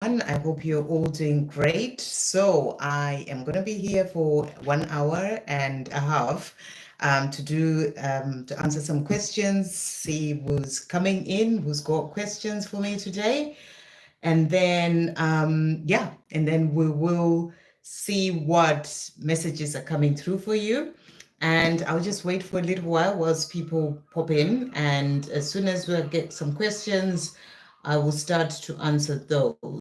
I hope you're all doing great. So I am going to be here for 1 hour and a half to answer some questions, see who's coming in, who's got questions for me today. And then, and then we will see what messages are coming through for you. And I'll just wait for a little while whilst people pop in. And as soon as we get some questions, I will start to answer those.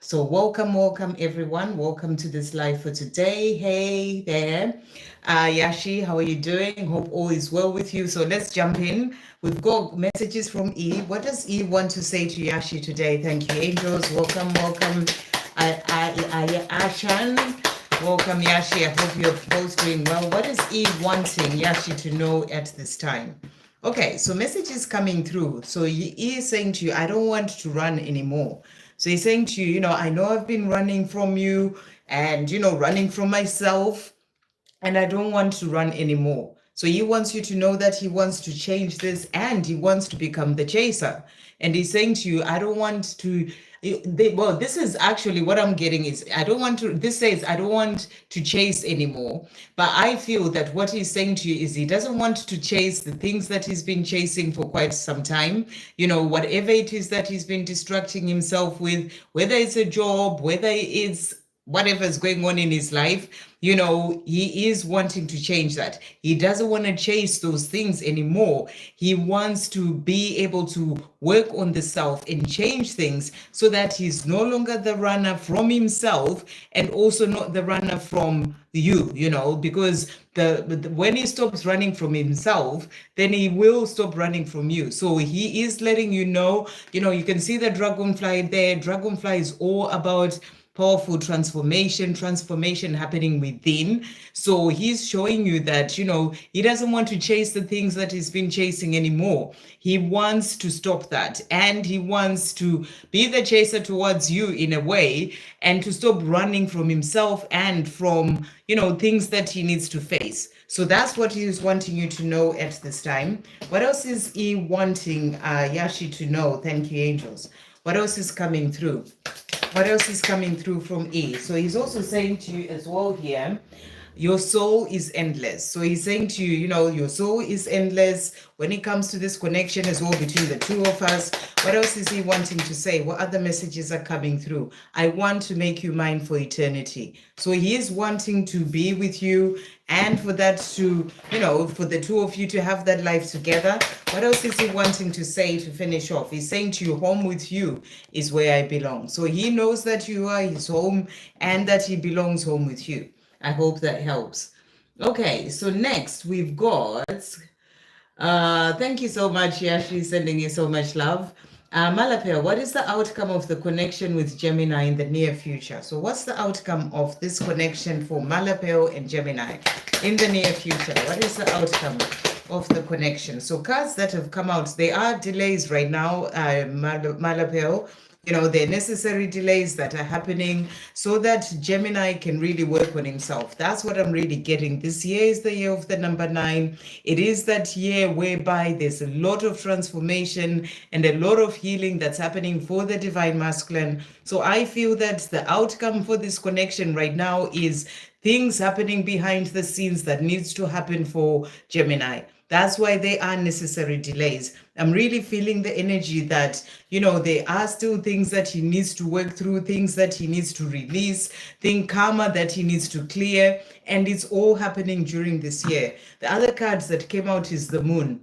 So welcome everyone. Welcome to this live for today. Hey there. Yashi, how are you doing? Hope all is well with you. So let's jump in. We've got messages from E. What does E want to say to Yashi today? Thank you, angels. Welcome. Ashan. Welcome, Yashi. I hope you're both doing well. What is E wanting Yashi to know at this time? Okay, so message is coming through. So he is saying to you, I don't want to run anymore. So he's saying to you, I know I've been running from you and, running from myself, and I don't want to run anymore. So he wants you to know that he wants to change this and he wants to become the chaser. And he's saying to you, I don't want to, this is actually what I'm getting is, this says, I don't want to chase anymore. But I feel that what he's saying to you is he doesn't want to chase the things that he's been chasing for quite some time. Whatever it is that he's been distracting himself with, whether it's a job, whether it's whatever's going on in his life, he is wanting to change that. He doesn't want to chase those things anymore. He wants to be able to work on the self and change things so that he's no longer the runner from himself and also not the runner from you, because when he stops running from himself, then he will stop running from you. So he is letting you know, you can see the dragonfly there. Dragonfly is all about powerful transformation happening within. So he's showing you that, he doesn't want to chase the things that he's been chasing anymore. He wants to stop that. And he wants to be the chaser towards you in a way and to stop running from himself and from, things that he needs to face. So that's what he's wanting you to know at this time. What else is he wanting Yashi to know? Thank you, angels. What else is coming through? What else is coming through from E? So he's also saying to you as well here, your soul is endless. So he's saying to you, your soul is endless when it comes to this connection as well between the two of us. What else is he wanting to say? What other messages are coming through? I want to make you mine for eternity. So he is wanting to be with you and for that to, for the two of you to have that life together. What else is he wanting to say to finish off? He's saying to you, home with you is where I belong. So he knows that you are his home and that he belongs home with you. I hope that helps. Okay, so next we've got, thank you so much, Yashi, sending you so much love. Malipel, what is the outcome of the connection with Gemini in the near future? So what's the outcome of this connection for Malipel and Gemini in the near future? What is the outcome of the connection? So cards that have come out, there are delays right now, Malipel. There are necessary delays that are happening so that Gemini can really work on himself. That's what I'm really getting. This year is the year of the number 9. It is that year whereby there's a lot of transformation and a lot of healing that's happening for the divine masculine. So I feel that the outcome for this connection right now is things happening behind the scenes that needs to happen for Gemini. That's why there are necessary delays. I'm really feeling the energy that, there are still things that he needs to work through, things that he needs to release, karma that he needs to clear, and it's all happening during this year. The other cards that came out is the moon.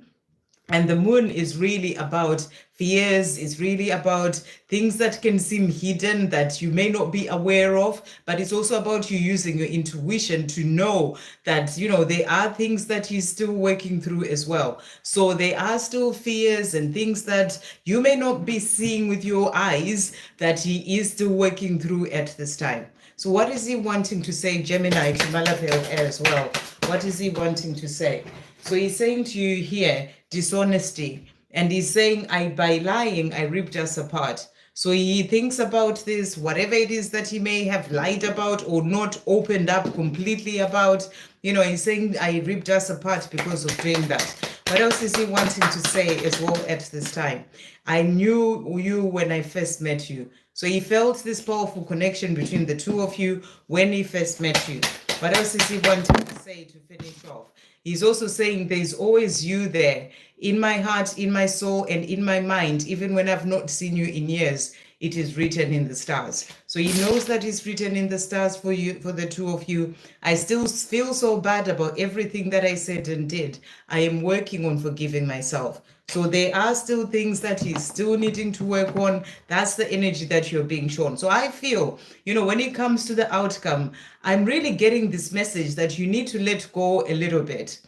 And the moon is really about fears, is really about things that can seem hidden that you may not be aware of, but it's also about you using your intuition to know that, there are things that he's still working through as well. So there are still fears and things that you may not be seeing with your eyes that he is still working through at this time. So what is he wanting to say, Gemini, to Malipel as well? What is he wanting to say? So he's saying to you here, dishonesty. And he's saying, by lying, I ripped us apart. So he thinks about this, whatever it is that he may have lied about or not opened up completely about, he's saying, I ripped us apart because of doing that. What else is he wanting to say as well at this time? I knew you when I first met you. So he felt this powerful connection between the two of you when he first met you. What else is he wanting to say to finish off? He's also saying there's always you there in my heart, in my soul, and in my mind, even when I've not seen you in years. It is written in the stars. So he knows that it's written in the stars for you, for the two of you. I still feel so bad about everything that I said and did. I am working on forgiving myself. So there are still things that he's still needing to work on. That's the energy that you're being shown. So I feel, when it comes to the outcome, I'm really getting this message that you need to let go a little bit,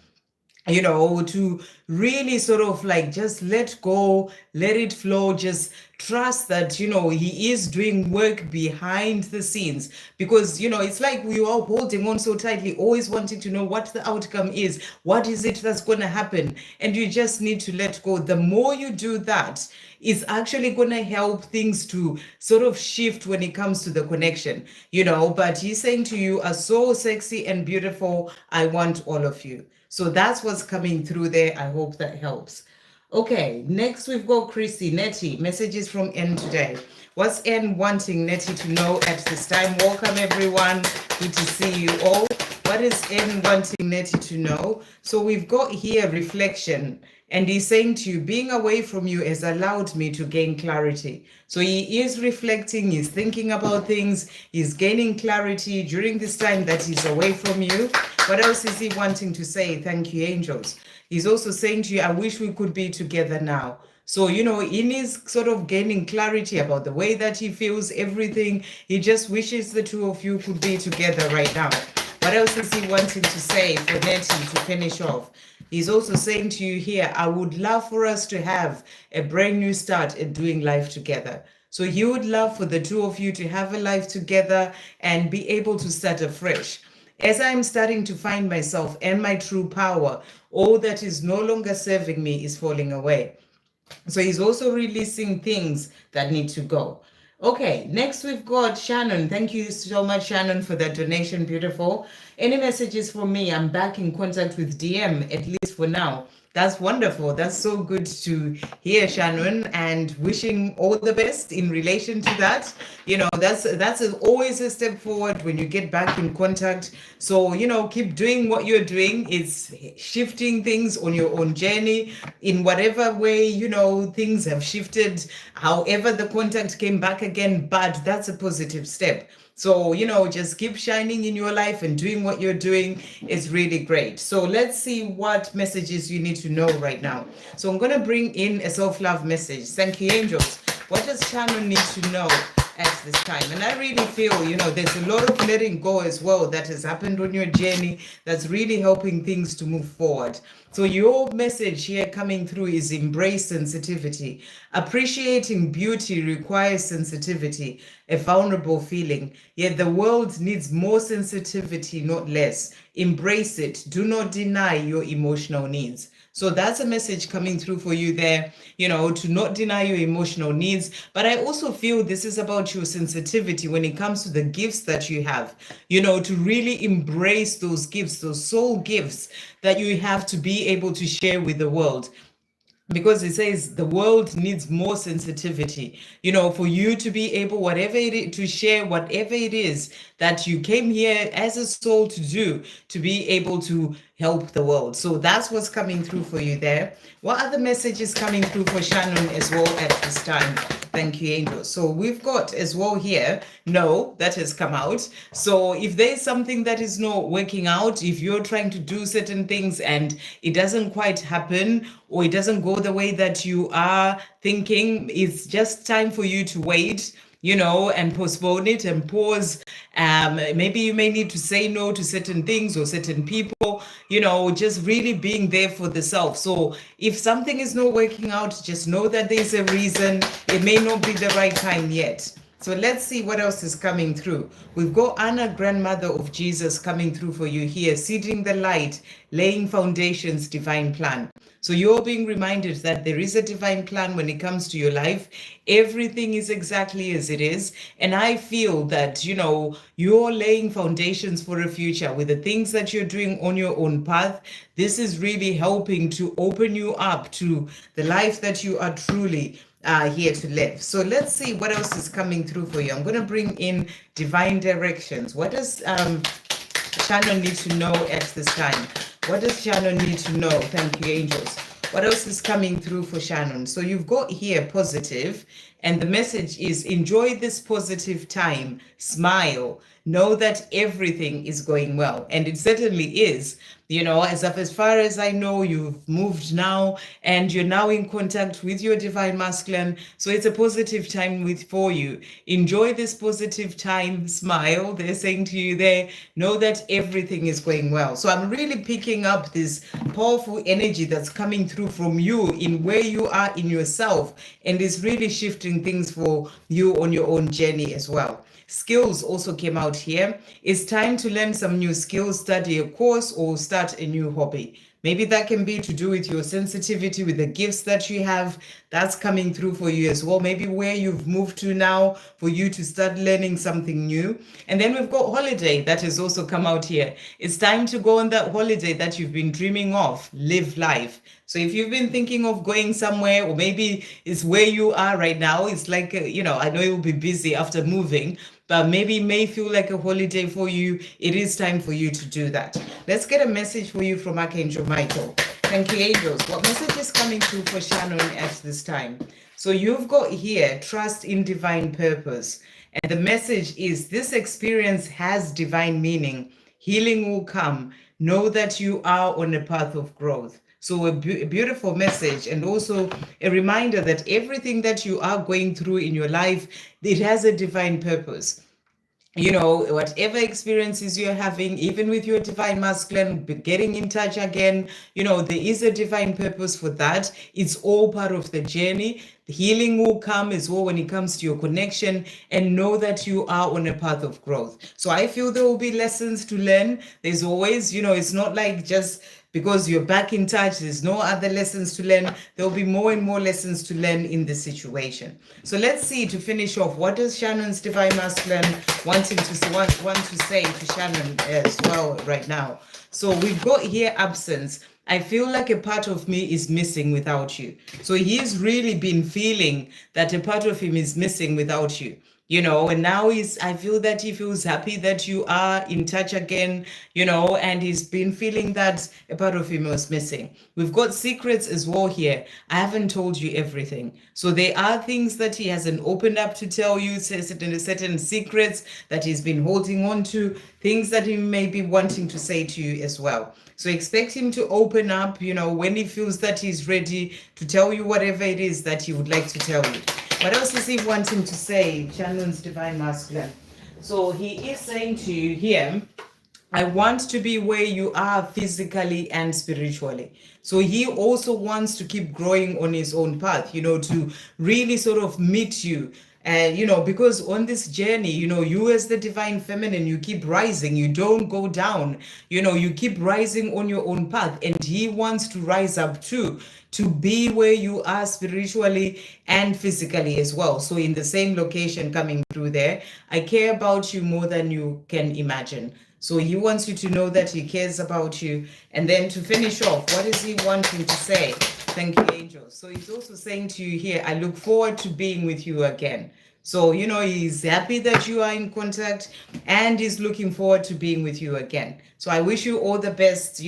to really sort of like just let go, let it flow, just trust that, he is doing work behind the scenes, because, it's like we are holding on so tightly, always wanting to know what the outcome is, what is it that's going to happen, and you just need to let go. The more you do that, it's actually going to help things to sort of shift when it comes to the connection, but he's saying to you, are so sexy and beautiful, I want all of you. So that's what's coming through there. I hope that helps. Okay, next we've got Chrissy, Netty, messages from N today. What's N wanting Netty to know at this time? Welcome everyone, good to see you all. What is N wanting Netty to know? So we've got here reflection, and he's saying to you, being away from you has allowed me to gain clarity. So he is reflecting, he's thinking about things, he's gaining clarity during this time that he's away from you. What else is he wanting to say? Thank you, angels. He's also saying to you, I wish we could be together now. So, in his sort of gaining clarity about the way that he feels everything, he just wishes the two of you could be together right now. What else is he wanting to say for Netty to finish off? He's also saying to you here, I would love for us to have a brand new start at doing life together. So he would love for the two of you to have a life together and be able to start afresh. As I'm starting to find myself and my true power, all that is no longer serving me is falling away. So he's also releasing things that need to go. Okay, next we've got Shannon. Thank you so much, Shannon, for that donation. Beautiful. Any messages for me? I'm back in contact with DM, at least for now. That's wonderful. That's so good to hear, Shannon, and wishing all the best in relation to that. That's always a step forward when you get back in contact. So, keep doing what you're doing. It's shifting things on your own journey in whatever way, things have shifted, however the contact came back again, but that's a positive step. So, just keep shining in your life and doing what you're doing is really great. So let's see what messages you need to know right now. So I'm going to bring in a self-love message. Thank you, angels. What does Shannon need to know at this time? And I really feel, there's a lot of letting go as well that has happened on your journey that's really helping things to move forward. So your message here coming through is embrace sensitivity. Appreciating beauty requires sensitivity, a vulnerable feeling. Yet the world needs more sensitivity, not less. Embrace it. Do not deny your emotional needs. So that's a message coming through for you there, to not deny your emotional needs. But I also feel this is about your sensitivity when it comes to the gifts that you have, to really embrace those gifts, those soul gifts that you have to be able to share with the world. Because it says the world needs more sensitivity, for you to be able, whatever it is, to share whatever it is that you came here as a soul to do, to be able to help the world. So that's what's coming through for you there. What other messages coming through for Shannon as well at this time? Thank you, angels. So we've got as well here, no, that has come out. So if there's something that is not working out, if you're trying to do certain things and it doesn't quite happen, or it doesn't go the way that you are thinking, it's just time for you to wait, and postpone it and pause. Maybe you may need to say no to certain things or certain people, just really being there for the self. So if something is not working out, just know that there's a reason. It may not be the right time yet. So let's see what else is coming through. We've got Anna, grandmother of Jesus, coming through for you here, seeding the light, laying foundations, divine plan. So you're being reminded that there is a divine plan when it comes to your life. Everything is exactly as it is. And I feel that, you're laying foundations for a future with the things that you're doing on your own path. This is really helping to open you up to the life that you are truly here to live. So let's see what else is coming through for you. I'm going to bring in divine directions. What does Shannon need to know at this time? What does Shannon need to know? Thank you, angels. What else is coming through for Shannon? So you've got here positive, and the message is enjoy this positive time, smile, know that everything is going well. And it certainly is. You know, as far as I know, you've moved now and you're now in contact with your divine masculine. So it's a positive time for you. Enjoy this positive time, smile. They're saying to you there, know that everything is going well. So I'm really picking up this powerful energy that's coming through from you in where you are in yourself, and is really shifting things for you on your own journey as well. Skills also came out here. It's time to learn some new skills, study a course, or start a new hobby. Maybe that can be to do with your sensitivity, with the gifts that you have. That's coming through for you as well. Maybe where you've moved to now, for you to start learning something new. And then we've got holiday that has also come out here. It's time to go on that holiday that you've been dreaming of. Live life. So if you've been thinking of going somewhere, or maybe it's where you are right now, it's like, I know you'll be busy after moving, but maybe it may feel like a holiday for you. It is time for you to do that. Let's get a message for you from Archangel Michael. Thank you, angels. What message is coming through for Shannon at this time? So you've got here, trust in divine purpose. And the message is, this experience has divine meaning. Healing will come. Know that you are on a path of growth. So a beautiful message, and also a reminder that everything that you are going through in your life, it has a divine purpose. You know, whatever experiences you're having, even with your divine masculine, getting in touch again, there is a divine purpose for that. It's all part of the journey. The healing will come as well when it comes to your connection, and know that you are on a path of growth. So I feel there will be lessons to learn. There's always, it's not like just because you're back in touch, there's no other lessons to learn. There'll be more and more lessons to learn in this situation. So let's see, to finish off, what does Shannon's divine masculine want to say to Shannon as well right now? So we've got here absence. I feel like a part of me is missing without you. So he's really been feeling that a part of him is missing without you. And now I feel that he feels happy that you are in touch again, and he's been feeling that a part of him was missing. We've got secrets as well here. I haven't told you everything. So there are things that he hasn't opened up to tell you, certain secrets that he's been holding on to, things that he may be wanting to say to you as well. So expect him to open up, when he feels that he's ready to tell you whatever it is that he would like to tell you. What else is he wanting to say, Shannon's divine masculine? So he is saying to you here, I want to be where you are physically and spiritually. So he also wants to keep growing on his own path, to really sort of meet you. And, because on this journey, you as the divine feminine, you keep rising, you don't go down, you keep rising on your own path. And he wants to rise up too, to be where you are spiritually and physically as well. So in the same location coming through there, I care about you more than you can imagine. So he wants you to know that he cares about you. And then to finish off, what is he wanting to say? Thank you, angels. So he's also saying to you here, I look forward to being with you again. So, he's happy that you are in contact, and he's looking forward to being with you again. So I wish you all the best,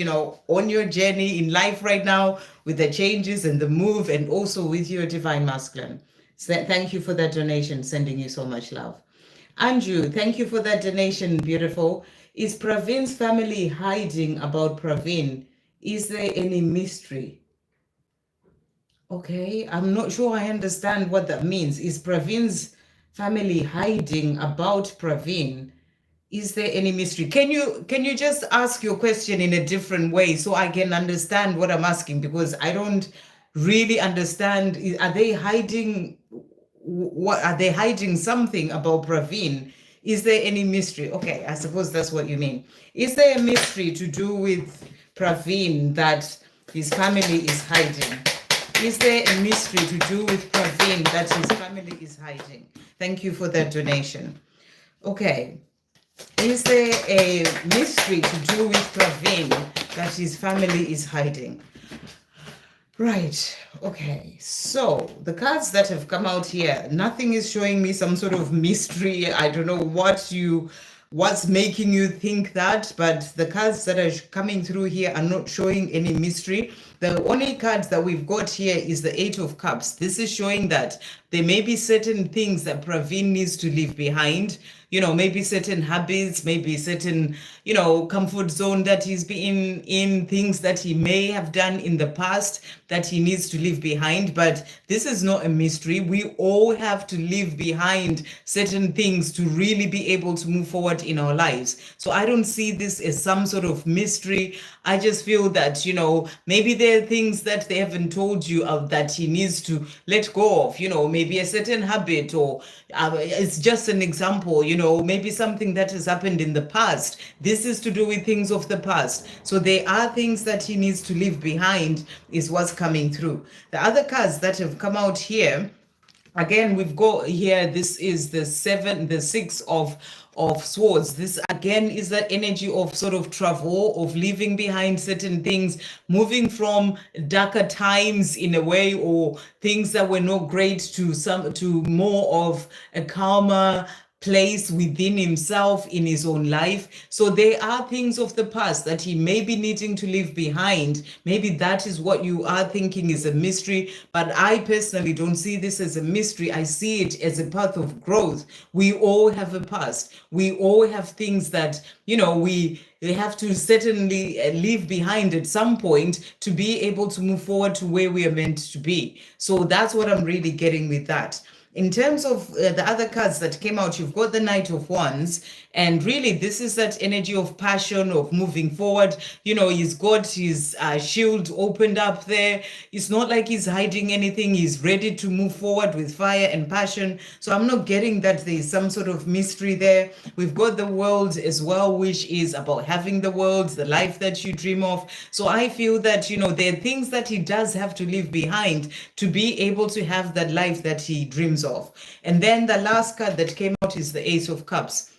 on your journey in life right now, with the changes and the move, and also with your divine masculine. So thank you for that donation, sending you so much love. Andrew, thank you for that donation, beautiful. Is Pravin's family hiding about Pravin? Is there any mystery? Okay, I'm not sure I understand what that means. Is Pravin's family hiding about Pravin? Is there any mystery? Can you just ask your question in a different way so I can understand what I'm asking? Because I don't really understand. Are they hiding? What are they hiding? Something about Pravin? Is there any mystery? Okay, I suppose that's what you mean. Is there a mystery to do with Pravin that his family is hiding? Is there a mystery to do with Pravin that his family is hiding? Thank you for that donation. Okay. Is there a mystery to do with Pravin that his family is hiding? Right. Okay. So the cards that have come out here, nothing is showing me some sort of mystery. I don't know what's making you think that, but the cards that are coming through here are not showing any mystery. The only cards that we've got here is the Eight of Cups. This is showing that there may be certain things that Pravin needs to leave behind. Maybe certain habits, maybe certain, comfort zone that he's been in, things that he may have done in the past that he needs to leave behind. But this is not a mystery. We all have to leave behind certain things to really be able to move forward in our lives. So I don't see this as some sort of mystery. I just feel that, maybe there are things that they haven't told you of that he needs to let go of, maybe a certain habit, or it's just an example, maybe something that has happened in the past. This is to do with things of the past. So there are things that he needs to leave behind, is what's coming through. The other cards that have come out here, again, we've got here, this is the six of swords. This again is that energy of sort of travel, of leaving behind certain things, moving from darker times in a way, or things that were not great, to more of a calmer place within himself in his own life. So there are things of the past that he may be needing to leave behind. Maybe that is what you are thinking is a mystery, but I personally don't see this as a mystery. I see it as a path of growth. We all have a past. We all have things that, we have to certainly leave behind at some point to be able to move forward to where we are meant to be. So that's what I'm really getting with that. In terms of the other cards that came out, you've got the Knight of Wands, and really this is that energy of passion, of moving forward. He's got his shield opened up there. It's not like he's hiding anything. He's ready to move forward with fire and passion. So I'm not getting that there's some sort of mystery there. We've got the World as well, which is about having the world, the life that you dream of. So I feel that, there are things that he does have to leave behind to be able to have that life that he dreams of. And then the last card that came out is the Ace of Cups.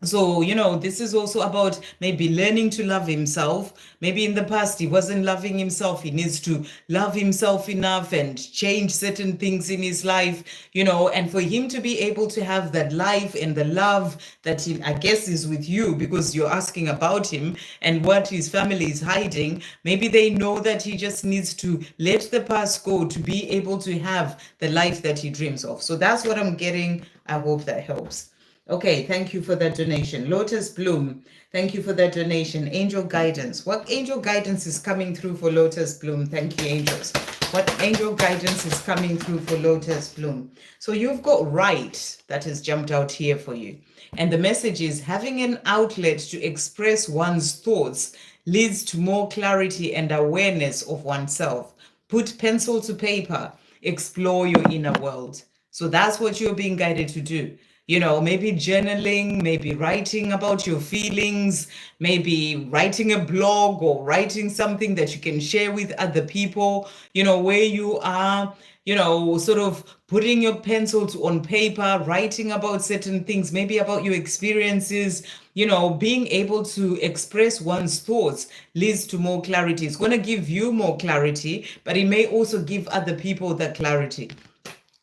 So, this is also about maybe learning to love himself. Maybe in the past he wasn't loving himself. He needs to love himself enough and change certain things in his life, and for him to be able to have that life and the love that he, I guess, is with you, because you're asking about him and what his family is hiding. Maybe they know that he just needs to let the past go to be able to have the life that he dreams of. So that's what I'm getting. I hope that helps. Okay, thank you for that donation. Lotus Bloom, thank you for that donation. Angel Guidance. What angel guidance is coming through for Lotus Bloom? Thank you, angels. What angel guidance is coming through for Lotus Bloom? So you've got right that has jumped out here for you. And the message is having an outlet to express one's thoughts leads to more clarity and awareness of oneself. Put pencil to paper, explore your inner world. So that's what you're being guided to do. Maybe journaling, maybe writing about your feelings, maybe writing a blog or writing something that you can share with other people, where you are, sort of putting your pencils on paper, writing about certain things, maybe about your experiences, being able to express one's thoughts leads to more clarity. It's going to give you more clarity, but it may also give other people that clarity.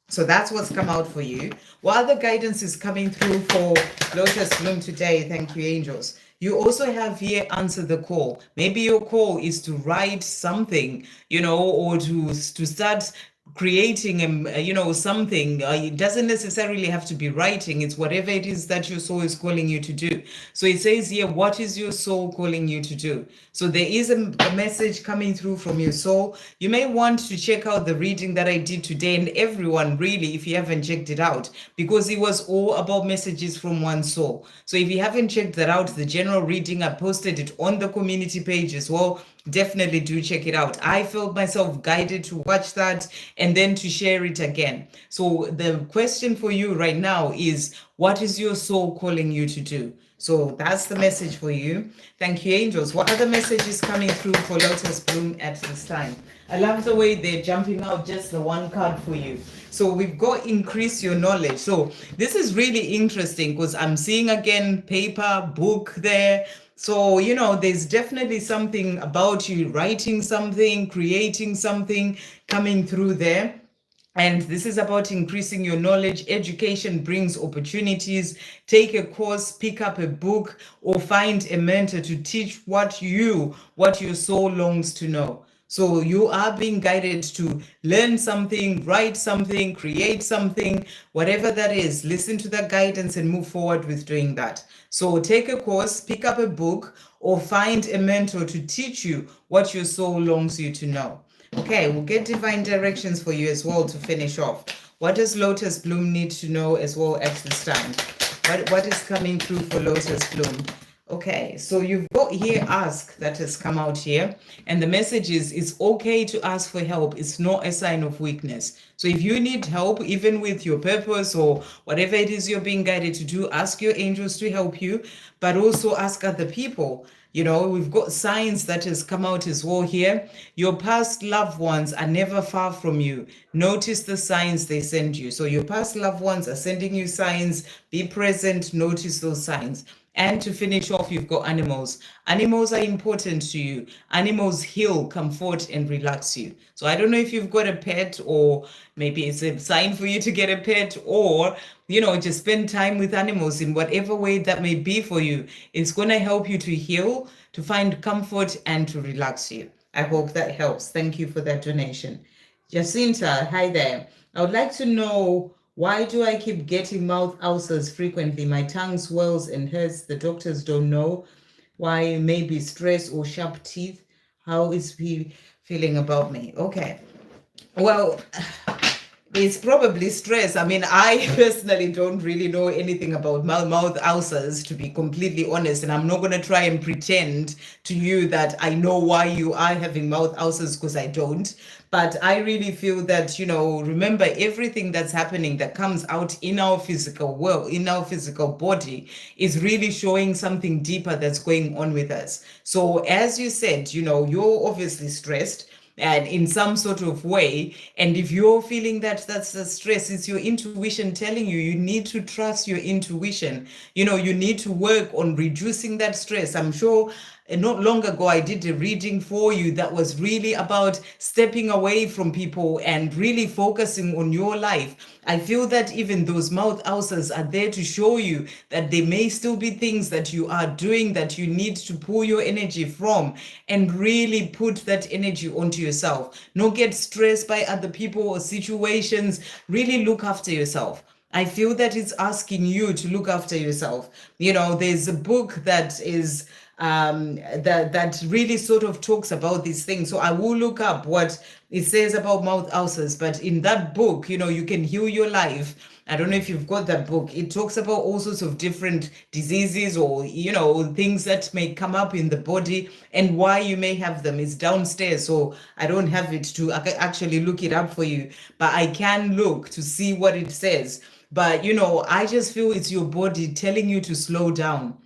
So that's what's come out for you. What other guidance is coming through for Lotus Bloom today? Thank you, angels. You also have here answer the call. Maybe your call is to write something, or to start creating something. It doesn't necessarily have to be writing. It's whatever it is that your soul is calling you to do. So it says here, what is your soul calling you to do? So there is a message coming through from your soul. You may want to check out the reading that I did today, and everyone really, if you haven't checked it out, because it was all about messages from one soul. So if you haven't checked that out, the general reading, I posted it on the community page as well. Definitely do check it out. I felt myself guided to watch that and then to share it again. So the question for you right now is, What is your soul calling you to do? So that's the message for you. Thank you, angels. What other message is coming through for Lotus Bloom at this time? I love the way they're jumping out just the one card for you. So we've got increase your knowledge. So this is really interesting because I'm seeing again paper, book there. So, there's definitely something about you writing something, creating something coming through there. And this is about increasing your knowledge. Education brings opportunities. Take a course, pick up a book, or find a mentor to teach what your soul longs to know. So you are being guided to learn something, write something, create something, whatever that is. Listen to that guidance and move forward with doing that. So take a course, pick up a book, or find a mentor to teach you what your soul longs you to know. Okay, we'll get divine directions for you as well to finish off. What does Lotus Bloom need to know as well at this time? What is coming through for Lotus Bloom? Okay, so you've got here ask that has come out here. And the message is it's okay to ask for help. It's not a sign of weakness. So if you need help, even with your purpose or whatever it is you're being guided to do, ask your angels to help you, but also ask other people. We've got signs that has come out as well here. Your past loved ones are never far from you. Notice the signs they send you. So your past loved ones are sending you signs. Be present, notice those signs. And to finish off, you've got animals. Animals are important to you. Animals heal, comfort, and relax you. So I don't know if you've got a pet, or maybe it's a sign for you to get a pet, or, just spend time with animals in whatever way that may be for you. It's going to help you to heal, to find comfort, and to relax you. I hope that helps. Thank you for that donation. Justinta, hi there. I would like to know, why do I keep getting mouth ulcers frequently? My tongue swells and hurts. The doctors don't know why. Maybe stress or sharp teeth. How is he feeling about me? Okay. Well, it's probably stress. I mean, I personally don't really know anything about mouth ulcers, to be completely honest. And I'm not going to try and pretend to you that I know why you are having mouth ulcers, because I don't. But I really feel that, remember, everything that's happening that comes out in our physical world, in our physical body, is really showing something deeper that's going on with us. So as you said, you're obviously stressed and in some sort of way, and if you're feeling that that's the stress, it's your intuition telling you need to trust your intuition. You need to work on reducing that stress. I'm sure not long ago I did a reading for you that was really about stepping away from people and really focusing on your life. I feel that even those mouth ulcers are there to show you that there may still be things that you are doing that you need to pull your energy from and really put that energy onto yourself. Not get stressed by other people or situations. Really look after yourself. I feel that it's asking you to look after yourself. There's a book that is that really sort of talks about these things. So I will look up what it says about mouth ulcers, but in that book, you can heal your life. I don't know if you've got that book. It talks about all sorts of different diseases or, things that may come up in the body and why you may have them. It's downstairs, so I don't have it to actually look it up for you, but I can look to see what it says. But, I just feel it's your body telling you to slow down.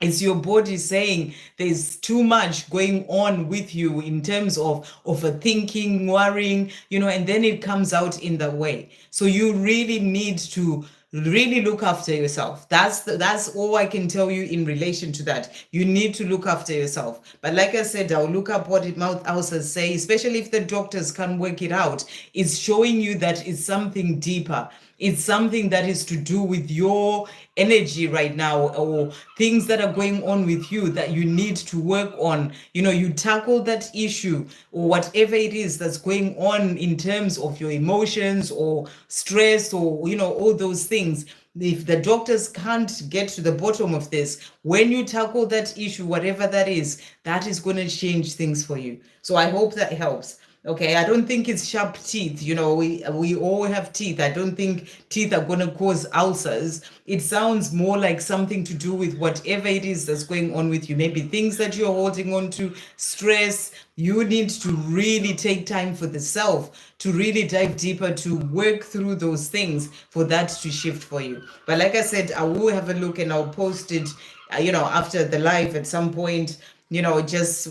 It's your body saying there's too much going on with you in terms of overthinking, worrying, and then it comes out in that way. So you really need to really look after yourself. That's all I can tell you in relation to that. You need to look after yourself. But like I said, I'll look up what mouth ulcers say, especially if the doctors can't work it out. It's showing you that it's something deeper. It's something that is to do with your energy right now, or things that are going on with you that you need to work on. You tackle that issue or whatever it is that's going on in terms of your emotions or stress or, all those things. If the doctors can't get to the bottom of this, when you tackle that issue, whatever that is going to change things for you. So I hope that helps. Okay, I don't think it's sharp teeth. We all have teeth. I don't think teeth are gonna cause ulcers. It sounds more like something to do with whatever it is that's going on with you. Maybe things that you're holding on to, stress. You need to really take time for the self to really dive deeper to work through those things for that to shift for you. But like I said, I will have a look and I'll post it, after the live at some point, just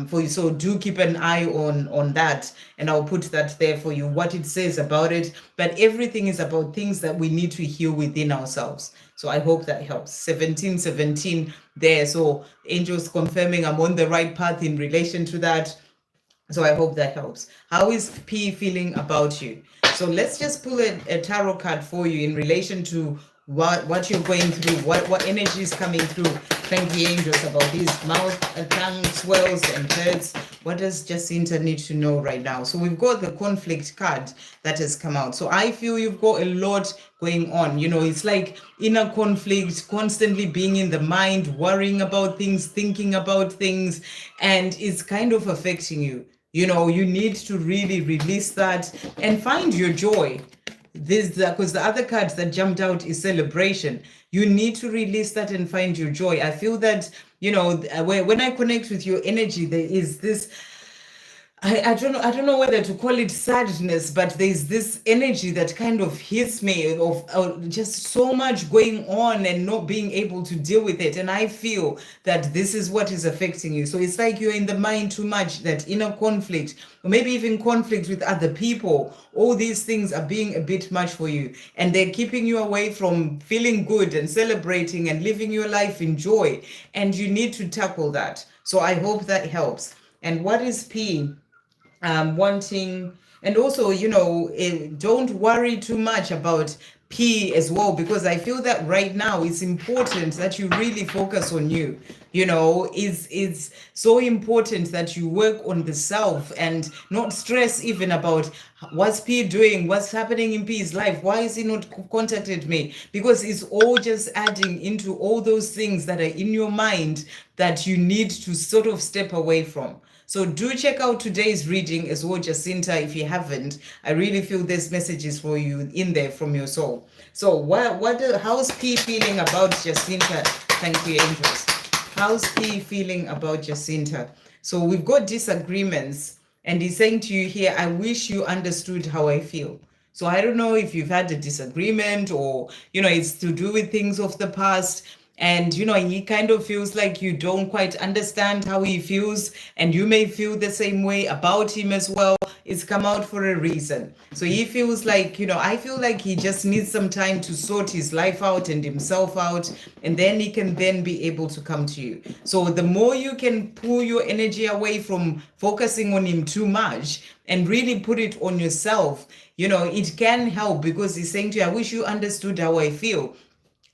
for you. So do keep an eye on that, and I'll put that there for you, what it says about it. But everything is about things that we need to heal within ourselves. So I hope that helps. 1717 there. So angels confirming I'm on the right path in relation to that. So I hope that helps. How is P feeling about you? So let's just pull a tarot card for you in relation to what you're going through, what energy is coming through. Thank the angels about these mouth and tongue swells and hurts. What does Justinta need to know right now? So we've got the conflict card that has come out. So I feel you've got a lot going on. It's like inner conflict, constantly being in the mind, worrying about things, thinking about things, and it's kind of affecting you. You need to really release that and find your joy. Because the other card that jumped out is celebration. You need to release that and find your joy. I feel that, when I connect with your energy, there is this, I don't know whether to call it sadness, but there's this energy that kind of hits me of just so much going on and not being able to deal with it. And I feel that this is what is affecting you. So it's like you're in the mind too much, that inner conflict, or maybe even conflict with other people. All these things are being a bit much for you, and they're keeping you away from feeling good and celebrating and living your life in joy. And you need to tackle that. So I hope that helps. And what is P? Wanting, and also, don't worry too much about P as well, because I feel that right now it's important that you really focus on you. It's so important that you work on the self and not stress even about what's P doing, what's happening in P's life, why is he not contacted me, because it's all just adding into all those things that are in your mind that you need to sort of step away from. So do check out today's reading as well, Justinta, if you haven't. I really feel there's messages for you in there from your soul. So how's P feeling about Justinta? Thank you, angels. How's P feeling about Justinta? So we've got disagreements, and he's saying to you here, I wish you understood how I feel. So I don't know if you've had a disagreement, or, it's to do with things of the past. And, he kind of feels like you don't quite understand how he feels, and you may feel the same way about him as well. It's come out for a reason. So he feels like, I feel like he just needs some time to sort his life out and himself out, and then he can then be able to come to you. So the more you can pull your energy away from focusing on him too much and really put it on yourself, it can help, because he's saying to you, I wish you understood how I feel.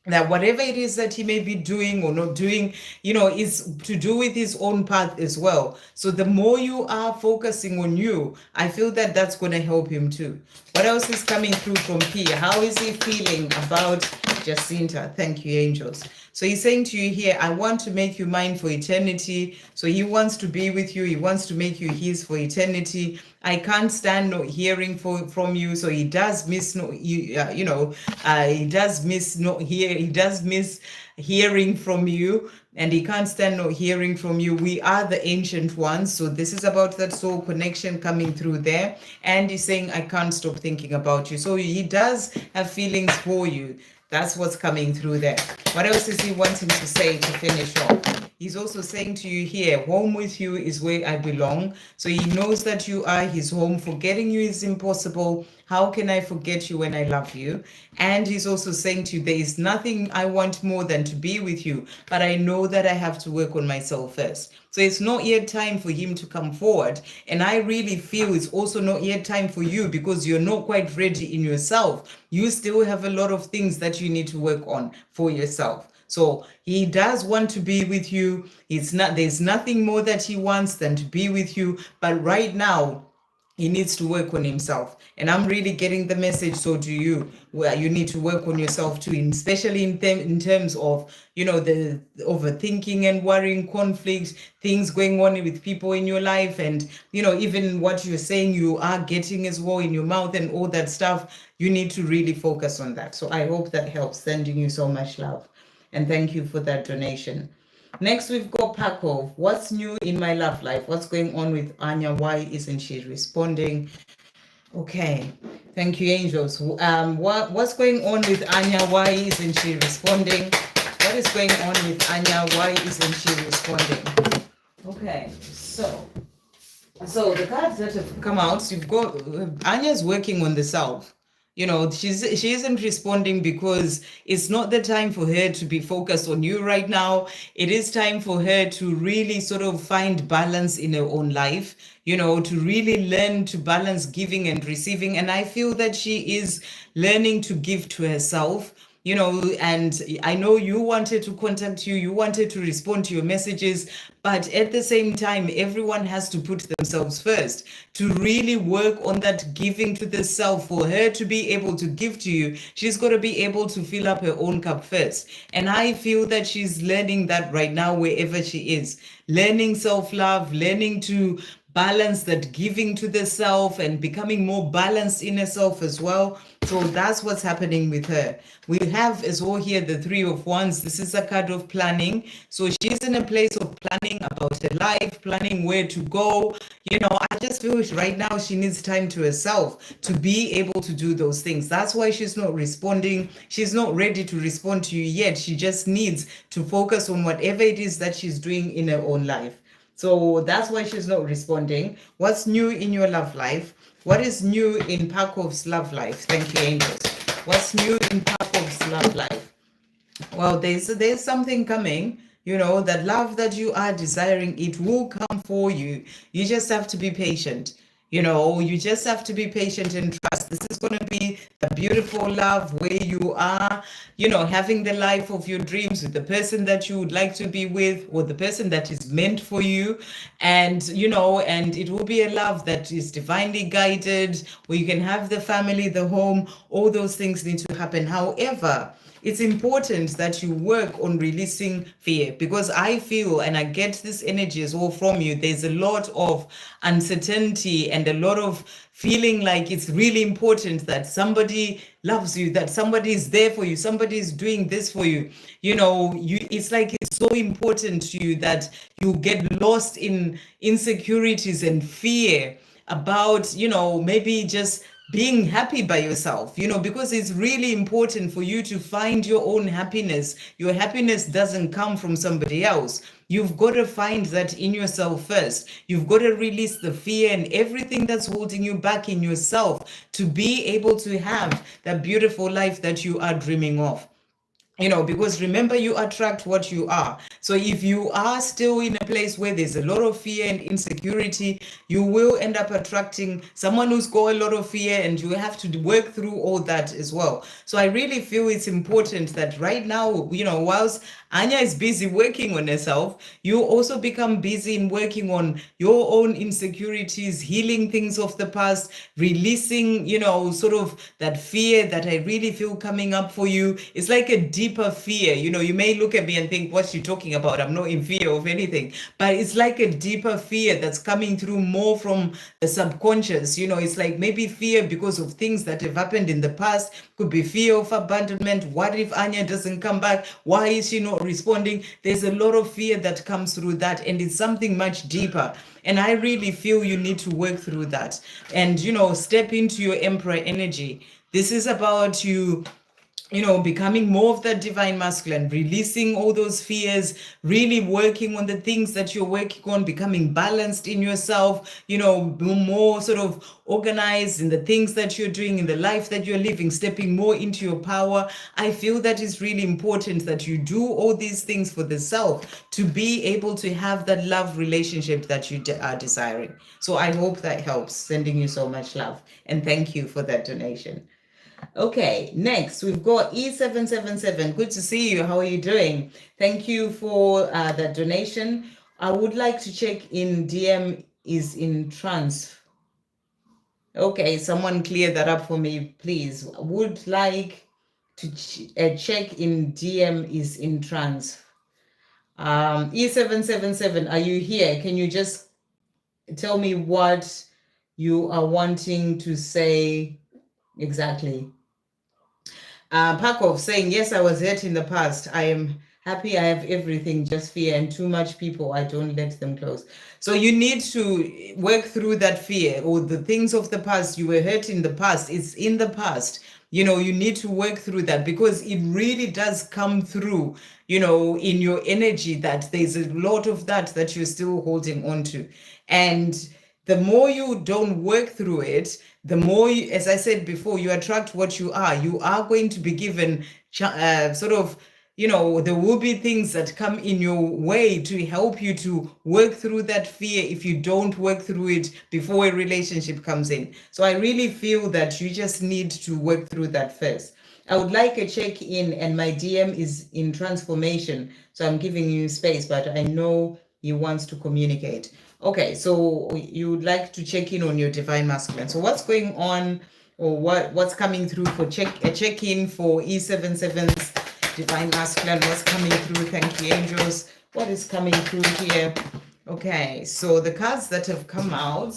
That whatever it is that he may be doing or not doing, is to do with his own path as well. So the more you are focusing on you, I feel that that's going to help him too. What else is coming through from P? How is he feeling about Justinta? Thank you, angels. So he's saying to you here, I want to make you mine for eternity. So he wants to be with you. He wants to make you his for eternity. I can't stand not hearing from you. So he does miss he does miss not hear. He does miss hearing from you, and he can't stand not hearing from you. We are the ancient ones. So this is about that soul connection coming through there. And he's saying, I can't stop thinking about you. So he does have feelings for you. That's what's coming through there. What else is he wanting to say to finish off? He's also saying to you here, home with you is where I belong. So he knows that you are his home. Forgetting you is impossible. How can I forget you when I love you? And he's also saying to you, there is nothing I want more than to be with you, but I know that I have to work on myself first. So it's not yet time for him to come forward. And I really feel it's also not yet time for you, because you're not quite ready in yourself. You still have a lot of things that you need to work on for yourself. So he does want to be with you. There's nothing more that he wants than to be with you. But right now, he needs to work on himself. And I'm really getting the message, so do you, where you need to work on yourself too, especially in terms of, the overthinking and worrying, conflict, things going on with people in your life, and, even what you're saying you are getting as well in your mouth and all that stuff. You need to really focus on that. So I hope that helps. Sending you so much love. And thank you for that donation. Next, we've got Pakov. What's new in my love life? What's going on with Anya? Why isn't she responding? Okay, thank you, angels. What's going on with Anya? Why isn't she responding? What is going on with Anya? Why isn't she responding? Okay, so the cards that have come out, you've got Anya's working on the self. She isn't responding because it's not the time for her to be focused on you right now. It is time for her to really sort of find balance in her own life, to really learn to balance giving and receiving. And I feel that she is learning to give to herself. And I know you wanted to contact you wanted to respond to your messages, but at the same time, everyone has to put themselves first to really work on that giving to the self. For her to be able to give to you, she's got to be able to fill up her own cup first. And I feel that she's learning that right now, wherever she is, learning self-love, learning to balance that giving to the self and becoming more balanced in herself as well. So that's what's happening with her. We have as well here the Three of Wands. This is a card of planning. So she's in a place of planning about her life, planning where to go. I just feel right now she needs time to herself to be able to do those things. That's why she's not responding. She's not ready to respond to you yet. She just needs to focus on whatever it is that she's doing in her own life. So that's why she's not responding. What's new in your love life? What is new in Pakov's love life? Thank you, angels. What's new in Pakov's love life? Well, there's something coming. That love that you are desiring, it will come for you. You just have to be patient. You just have to be patient and trust. This is going to be a beautiful love where you are, having the life of your dreams with the person that you would like to be with, or the person that is meant for you. And, and it will be a love that is divinely guided, where you can have the family, the home, all those things need to happen. However, it's important that you work on releasing fear, because I feel, and I get this energy as well from you, there's a lot of uncertainty and a lot of feeling like it's really important that somebody loves you, that somebody is there for you, somebody is doing this for you. It's like it's so important to you that you get lost in insecurities and fear about, maybe just being happy by yourself, because it's really important for you to find your own happiness. Your happiness doesn't come from somebody else. You've got to find that in yourself first. You've got to release the fear and everything that's holding you back in yourself to be able to have that beautiful life that you are dreaming of. Because remember, you attract what you are. So if you are still in a place where there's a lot of fear and insecurity, you will end up attracting someone who's got a lot of fear, and you have to work through all that as well. So I really feel it's important that right now, whilst Anya is busy working on herself, you also become busy in working on your own insecurities, healing things of the past, releasing, sort of that fear that I really feel coming up for you. It's like a deeper fear. You may look at me and think, what's she talking about? I'm not in fear of anything. But it's like a deeper fear that's coming through more from the subconscious. It's like maybe fear because of things that have happened in the past. Could be fear of abandonment. What if Anya doesn't come back? Why is she not responding? There's a lot of fear that comes through that, and it's something much deeper. And I really feel you need to work through that and, step into your emperor energy. This is about you becoming more of that divine masculine, releasing all those fears, really working on the things that you're working on, becoming balanced in yourself, more sort of organized in the things that you're doing, in the life that you're living, stepping more into your power. I feel that it's really important that you do all these things for the self to be able to have that love relationship that you are desiring. So I hope that helps. Sending you so much love. And thank you for that donation. Okay, next we've got E777. Good to see you. How are you doing? Thank you for that donation. I would like to check in DM is in trance. Okay, someone clear that up for me, please. Would like to check in DM is in trance. E777, are you here? Can you just tell me what you are wanting to say exactly? Pakov saying, yes, I was hurt in the past. I am happy I have everything, just fear and too much people. I don't let them close. So you need to work through that fear or the things of the past. You were hurt in the past. It's in the past. You know, you need to work through that because it really does come through, you know, in your energy that there's a lot of that you're still holding on to. And the more you don't work through it, the more, you, as I said before, you attract what you are. You are going to be given sort of, you know, there will be things that come in your way to help you to work through that fear if you don't work through it before a relationship comes in. So I really feel that you just need to work through that first. I would like a check-in, and my DM is in transformation, so I'm giving you space, but I know he wants to communicate. Okay, so you would like to check in on your divine masculine. So what's going on, or what's coming through for a check-in for E77's divine masculine? What's coming through? Thank you, angels. What is coming through here? Okay, so the cards that have come out.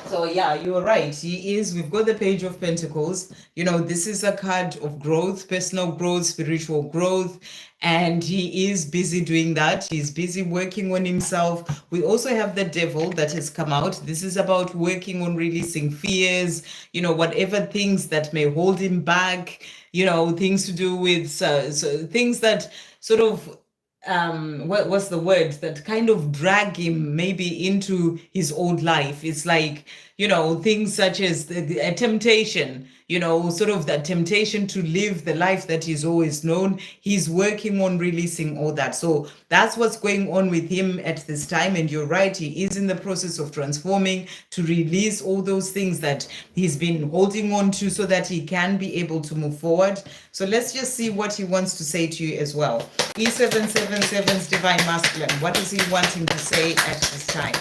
So yeah, you're right. We've got the Page of Pentacles. You know, this is a card of growth, personal growth, spiritual growth. And he is busy doing that. He's busy working on himself. We also have the Devil that has come out. This is about working on releasing fears, you know, whatever things that may hold him back, you know, things to do with so things that sort of what's the word, that kind of drag him maybe into his old life. It's like, you know, things such as a temptation, you know, sort of that temptation to live the life that he's always known. He's working on releasing all that. So that's what's going on with him at this time. And you're right, he is in the process of transforming to release all those things that he's been holding on to so that he can be able to move forward. So let's just see what he wants to say to you as well. E777's divine masculine, what is he wanting to say at this time?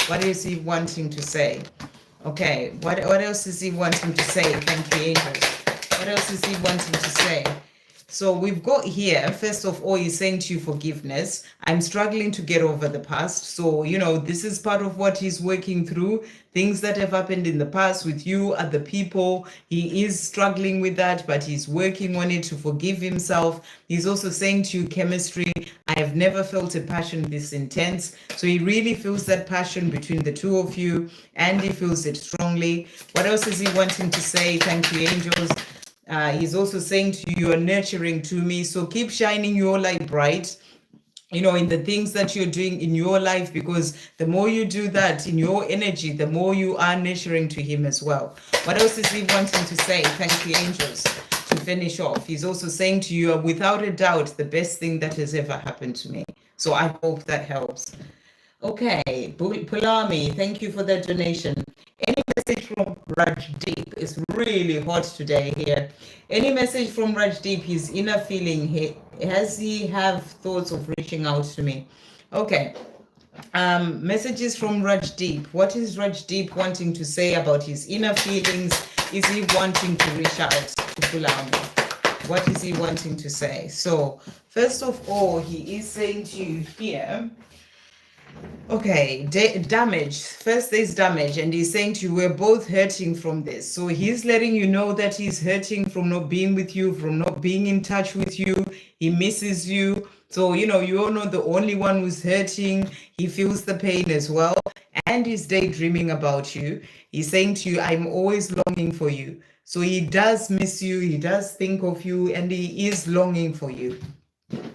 What is he wanting to say? Okay, what else is he wanting to say? Thank you, angels. What else is he wanting to say? So we've got here, first of all, he's saying to you forgiveness. I'm struggling to get over the past. So, you know, this is part of what he's working through. Things that have happened in the past with you, other people. He is struggling with that, but he's working on it to forgive himself. He's also saying to you chemistry. I have never felt a passion this intense. So he really feels that passion between the two of you, and he feels it strongly. What else is he wanting to say? Thank you, angels. He's also saying to you, you're nurturing to me. So keep shining your light bright, you know, in the things that you're doing in your life, because the more you do that in your energy, the more you are nurturing to him as well. What else is he wanting to say? Thank you, angels. To finish off, he's also saying to you, without a doubt, the best thing that has ever happened to me. So I hope that helps. Okay, Bulami, thank you for that donation. Any message from Raj Deep? It's really hot today here. Any message from Raj Deep? His inner feeling. Has he have thoughts of reaching out to me? Okay. Messages from Raj Deep. What is Raj Deep wanting to say about his inner feelings? Is he wanting to reach out to Bulami? What is he wanting to say? So, first of all, he is saying to you here, okay, damage. First, there's damage, and he's saying to you, we're both hurting from this. So he's letting you know that he's hurting from not being with you, from not being in touch with you. He misses you. So, you know, you're not the only one who's hurting. He feels the pain as well, and he's daydreaming about you. He's saying to you, I'm always longing for you. So he does miss you. He does think of you, and he is longing for you.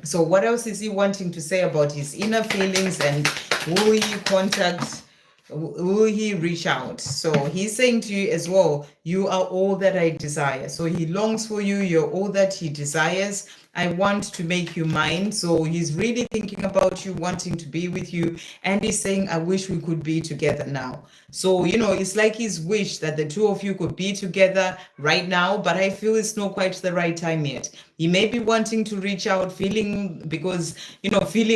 So what else is he wanting to say about his inner feelings, and will he contact, will he reach out? So he's saying to you as well, you are all that I desire. So he longs for you, you're all that he desires. I want to make you mine. So he's really thinking about you, wanting to be with you. And he's saying, I wish we could be together now. So, it's like his wish that the two of you could be together right now, but I feel it's not quite the right time yet. He may be wanting to reach out, feeling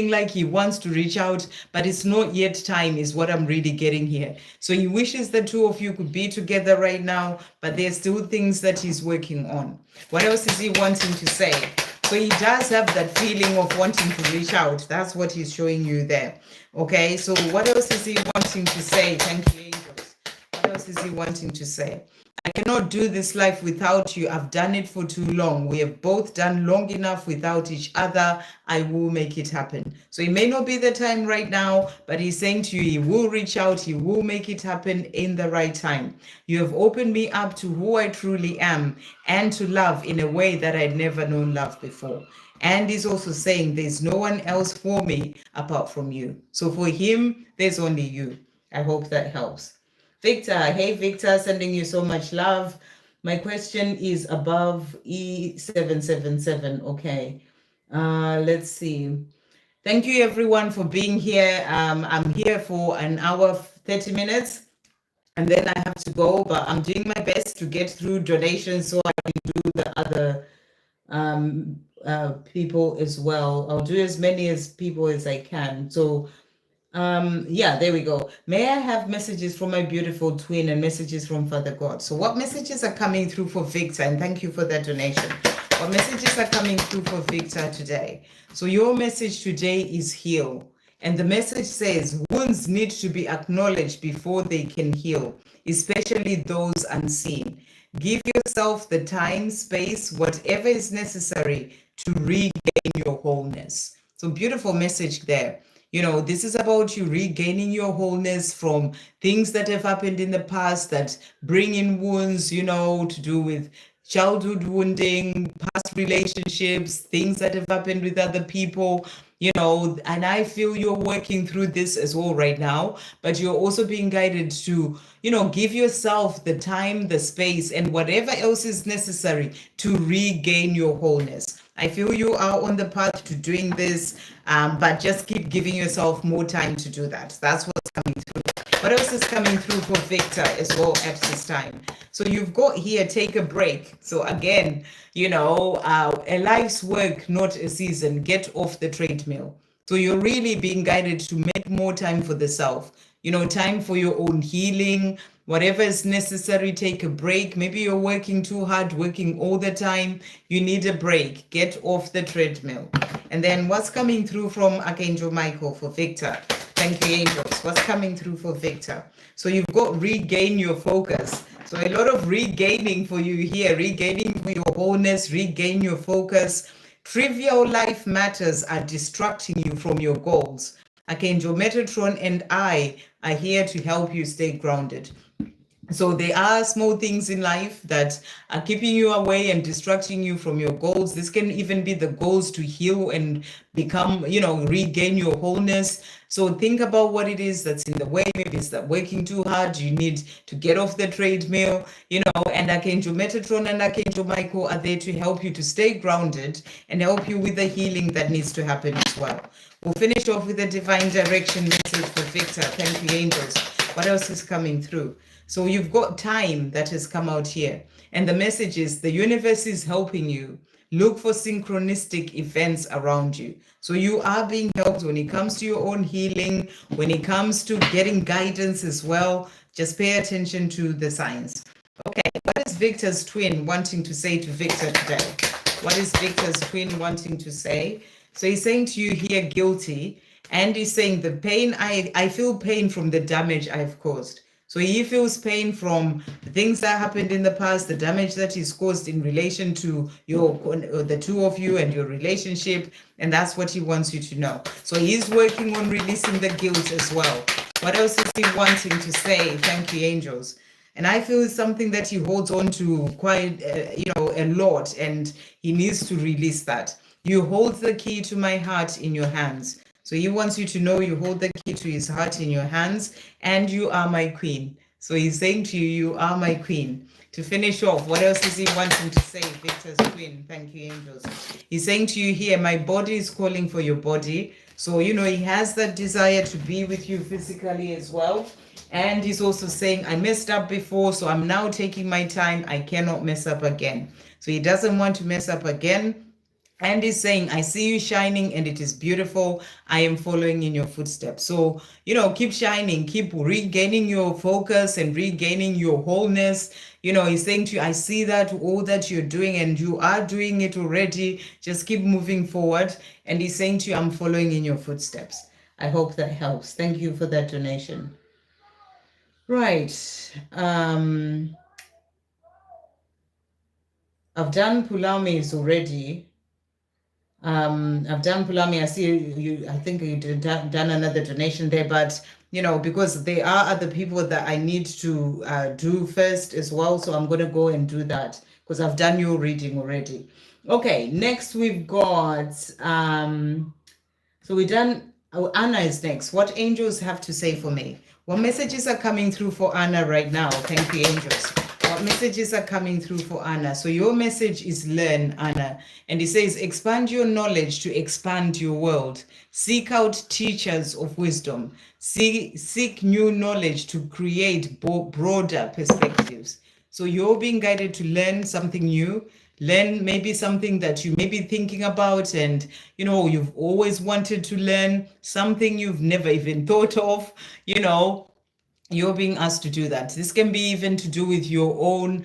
like he wants to reach out, but it's not yet time, is what I'm really getting here. So he wishes the two of you could be together right now, but there's still things that he's working on. What else is he wanting to say? So he does have that feeling of wanting to reach out. That's what he's showing you there. Okay, so what else is he wanting to say? Thank you, angels. What else is he wanting to say? I cannot do this life without you. I've done it for too long. We have both done long enough without each other. I will make it happen. So it may not be the time right now, but he's saying to you, he will reach out. He will make it happen in the right time. You have opened me up to who I truly am and to love in a way that I'd never known love before. And he's also saying there's no one else for me apart from you. So for him, there's only you. I hope that helps. Victor, hey Victor, sending you so much love. My question is above E777. Okay, let's see. Thank you everyone for being here. I'm here for an hour, 30 minutes, and then I have to go, but I'm doing my best to get through donations so I can do the other people as well. I'll do as many as people as I can. So yeah, there we go. May I have messages from my beautiful twin and messages from Father God? So what messages are coming through for Victor? And thank you for that donation. What messages are coming through for Victor today? So your message today is heal. And the message says wounds need to be acknowledged before they can heal, especially those unseen. Give yourself the time, space, whatever is necessary to regain your wholeness. So beautiful message there. This is about you regaining your wholeness from things that have happened in the past that bring in wounds, to do with childhood wounding, past relationships, things that have happened with other people, and I feel you're working through this as well right now, but you're also being guided to, give yourself the time, the space, and whatever else is necessary to regain your wholeness. I feel you are on the path to doing this, but just keep giving yourself more time to do that. That's what's coming through. What else is coming through for Victor as well at this time? So you've got here, take a break. So again, a life's work, not a season. Get off the treadmill. So you're really being guided to make more time for the self. Time for your own healing, whatever is necessary, take a break. Maybe you're working too hard, working all the time. You need a break. Get off the treadmill. And then what's coming through from Archangel Michael for Victor? Thank you, angels. What's coming through for Victor? So you've got regain your focus. So a lot of regaining for you here, regaining your wholeness, regain your focus. Trivial life matters are distracting you from your goals. Archangel Metatron and I are here to help you stay grounded. So there are small things in life that are keeping you away and distracting you from your goals. This can even be the goals to heal and become, regain your wholeness. So think about what it is that's in the way. Maybe it's that working too hard. You need to get off the treadmill, and Archangel Metatron and Archangel Michael are there to help you to stay grounded and help you with the healing that needs to happen as well. We'll finish off with a divine direction message for Victor. Thank you, angels. What else is coming through? So you've got time that has come out here. And the message is the universe is helping you. Look for synchronistic events around you. So you are being helped when it comes to your own healing, when it comes to getting guidance as well. Just pay attention to the signs. Okay, what is Victor's twin wanting to say to Victor today? What is Victor's twin wanting to say? So he's saying to you here, guilty. And he's saying the pain, I feel pain from the damage I've caused. So he feels pain from the things that happened in the past, the damage that he's caused in relation to the two of you and your relationship. And that's what he wants you to know. So he's working on releasing the guilt as well. What else is he wanting to say? Thank you, angels. And I feel it's something that he holds on to quite, a lot, and he needs to release that. You hold the key to my heart in your hands. So he wants you to know you hold the key to his heart in your hands, and you are my queen. So he's saying to you, you are my queen. To finish off, what else is he wanting to say? Victor's queen. Thank you, angels. He's saying to you here, my body is calling for your body. So, you know, he has that desire to be with you physically as well. And he's also saying, I messed up before, so I'm now taking my time. I cannot mess up again. So he doesn't want to mess up again. And he's saying, I see you shining and it is beautiful. I am following in your footsteps. So, you know, keep shining, keep regaining your focus and regaining your wholeness. You know, he's saying to you, I see that all that you're doing and you are doing it already. Just keep moving forward. And he's saying to you, I'm following in your footsteps. I hope that helps. Thank you for that donation. Right. I've done Pulamis already. I've done Bulami. I see you. I think you done another donation there, but you know, because there are other people that I need to do first as well. So I'm gonna go and do that because I've done your reading already. Okay, next we've got so we've done. Oh, Anna is next. What angels have to say for me? What messages are coming through for Anna right now? Thank you, angels. What messages are coming through for Anna? So your message is learn, Anna. And it says, expand your knowledge to expand your world. Seek out teachers of wisdom. Seek new knowledge to create broader perspectives. So you're being guided to learn something new. Learn maybe something that you may be thinking about and, you know, you've always wanted to learn, something you've never even thought of, you know, you're being asked to do that. This can be even to do with your own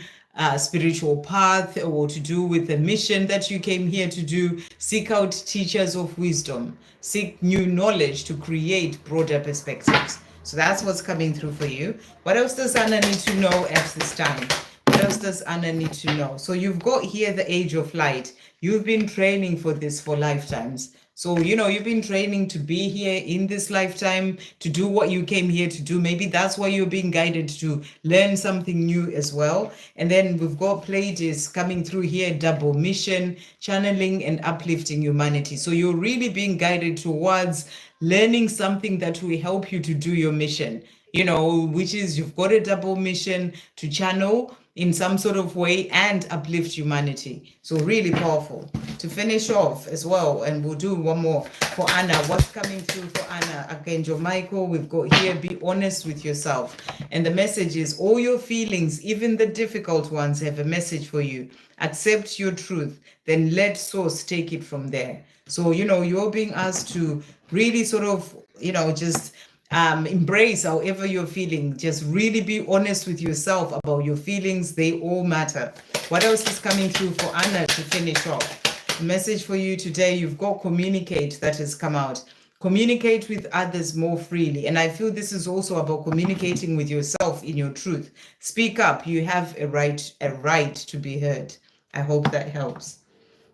spiritual path or to do with the mission that you came here to do. Seek out teachers of wisdom. Seek new knowledge to create broader perspectives. So that's what's coming through for you. What else does Anna need to know at this time? What else does Anna need to know? So you've got here the age of light. You've been training for this for lifetimes. So, you know, you've been training to be here in this lifetime, to do what you came here to do. Maybe that's why you're being guided to learn something new as well. And then we've got Pleiades coming through here, double mission, channeling and uplifting humanity. So you're really being guided towards learning something that will help you to do your mission, you know, which is you've got a double mission to channel in some sort of way and uplift humanity. So really powerful. To finish off as well, and we'll do one more for Anna. What's coming through for Anna? Archangel Michael, we've got here, be honest with yourself. And the message is all your feelings, even the difficult ones, have a message for you. Accept your truth, then let source take it from there. So, you know, you're being asked to really sort of, you know, just embrace however you're feeling. Just really be honest with yourself about your feelings. They all matter. What else is coming through for Anna to finish off? The message for you today, you've got communicate that has come out. Communicate with others more freely. And I feel this is also about communicating with yourself in your truth. Speak up. You have a right to be heard. I hope that helps.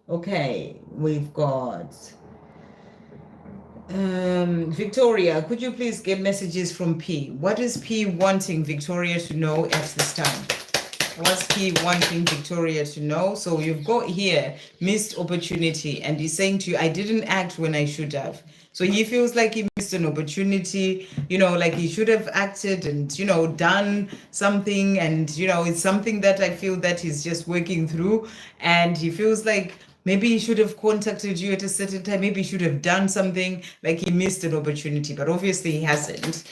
Okay, we've got Victoria, could you please get messages from P? What is P wanting Victoria to know at this time? What's P wanting Victoria to know? So you've got here missed opportunity, and he's saying to you, I didn't act when I should have. So he feels like he missed an opportunity, you know, like he should have acted and, you know, done something. And, you know, it's something that I feel that he's just working through. And he feels like maybe he should have contacted you at a certain time. Maybe he should have done something, like he missed an opportunity, but obviously he hasn't.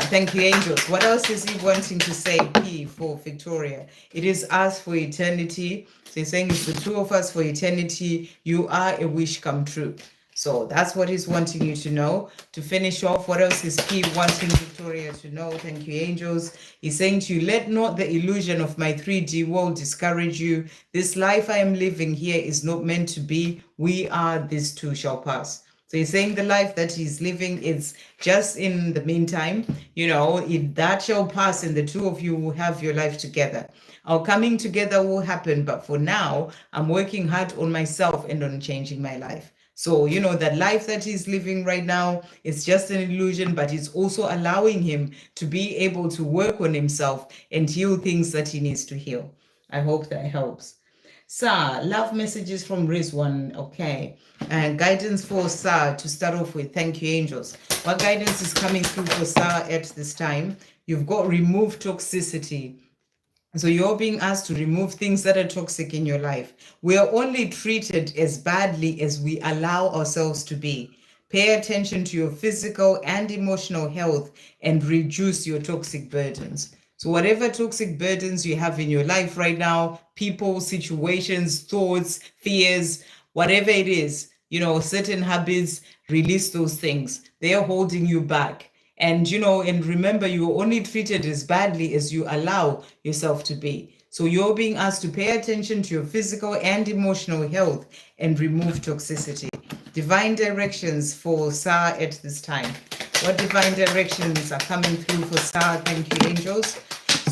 Thank you, angels. What else is he wanting to say, P, for Victoria? It is us for eternity. So he's saying it's the two of us for eternity. You are a wish come true. So that's what he's wanting you to know. To finish off, what else is P wanting Victoria to know? Thank you, angels. He's saying to you, let not the illusion of my 3D world discourage you. This life I am living here is not meant to be. We are, this too shall pass. So he's saying the life that he's living is just in the meantime, you know, if that shall pass and the two of you will have your life together. Our coming together will happen, but for now, I'm working hard on myself and on changing my life. So, you know, that life that he's living right now is just an illusion, but it's also allowing him to be able to work on himself and heal things that he needs to heal. I hope that helps. Sa, love messages from RZwan. Okay. And guidance for Sa to start off with. Thank you, angels. What guidance is coming through for Sa at this time You've got remove toxicity. So you're being asked to remove things that are toxic in your life. We are only treated as badly as we allow ourselves to be. Pay attention to your physical and emotional health and reduce your toxic burdens. So whatever toxic burdens you have in your life right now, people, situations, thoughts, fears, whatever it is, certain habits, release those things. They are holding you back. And, and remember, you're only treated as badly as you allow yourself to be. So you're being asked to pay attention to your physical and emotional health and remove toxicity. Divine directions for Sa at this time. What divine directions are coming through for Sa? Thank you, angels.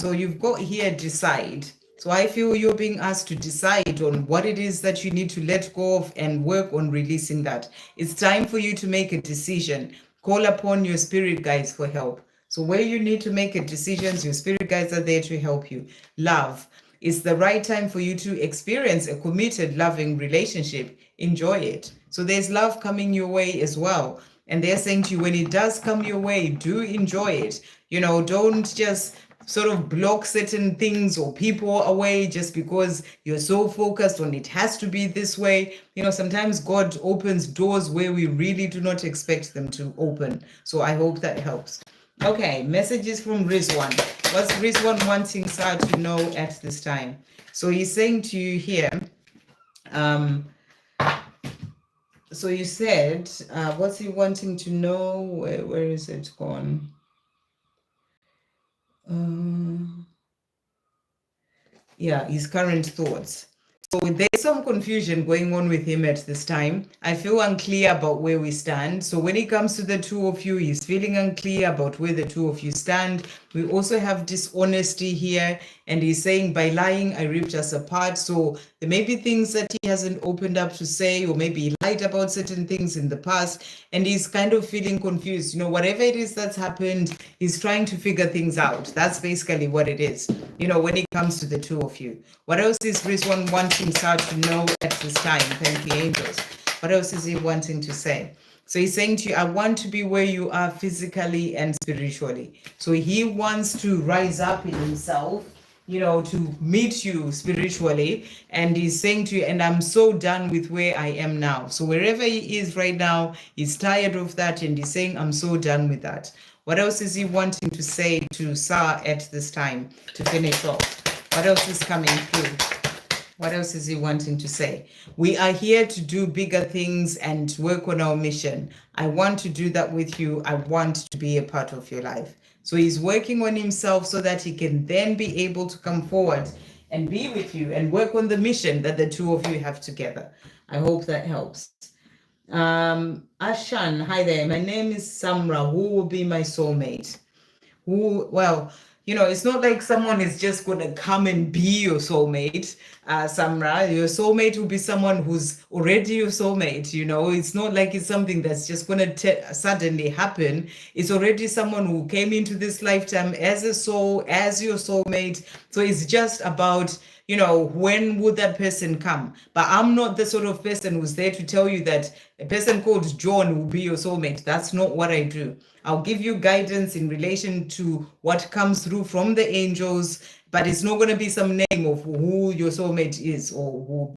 So you've got here, decide. So I feel you're being asked to decide on what it is that you need to let go of and work on releasing that. It's time for you to make a decision. Call upon your spirit guides for help. So where you need to make a decision, your spirit guides are there to help you. Love. It's the right time for you to experience a committed, loving relationship. Enjoy it. So there's love coming your way as well. And they're saying to you, when it does come your way, do enjoy it. Don't just sort of block certain things or people away just because you're so focused on it has to be this way. Sometimes God opens doors where we really do not expect them to open. So I hope that helps. Okay, messages from RZwan. What's RZwan wanting Sa to know at this time? So he's saying to you here, so you said, what's he wanting to know? Where is it gone? Yeah, his current thoughts. So there's some confusion going on with him at this time. I feel unclear about where we stand. So when it comes to the two of you, he's feeling unclear about where the two of you stand. We also have dishonesty here. And he's saying, by lying, I ripped us apart. So there may be things that he hasn't opened up to say, or maybe he lied about certain things in the past. And he's kind of feeling confused. Whatever it is that's happened, he's trying to figure things out. That's basically what it is, when it comes to the two of you. What else is RZwan wanting Sa to know at this time? Thank you, angels. What else is he wanting to say? So he's saying to you, I want to be where you are physically and spiritually. So he wants to rise up in himself, to meet you spiritually. And he's saying to you, and I'm so done with where I am now. So wherever he is right now, he's tired of that. And he's saying, I'm so done with that. What else is he wanting to say to Sa at this time to finish off? What else is coming through? What else is he wanting to say? We are here to do bigger things and work on our mission. I want to do that with you. I want to be a part of your life. So he's working on himself so that he can then be able to come forward and be with you and work on the mission that the two of you have together. I hope that helps. Ashan, hi there. My name is Sandra. Who will be my soulmate? It's not like someone is just going to come and be your soulmate, Samra. Your soulmate will be someone who's already your soulmate, It's not like it's something that's just going to suddenly happen. It's already someone who came into this lifetime as a soul, as your soulmate. So it's just about, when would that person come? But I'm not the sort of person who's there to tell you that a person called John will be your soulmate. That's not what I do. I'll give you guidance in relation to what comes through from the angels, but it's not going to be some name of who your soulmate is or who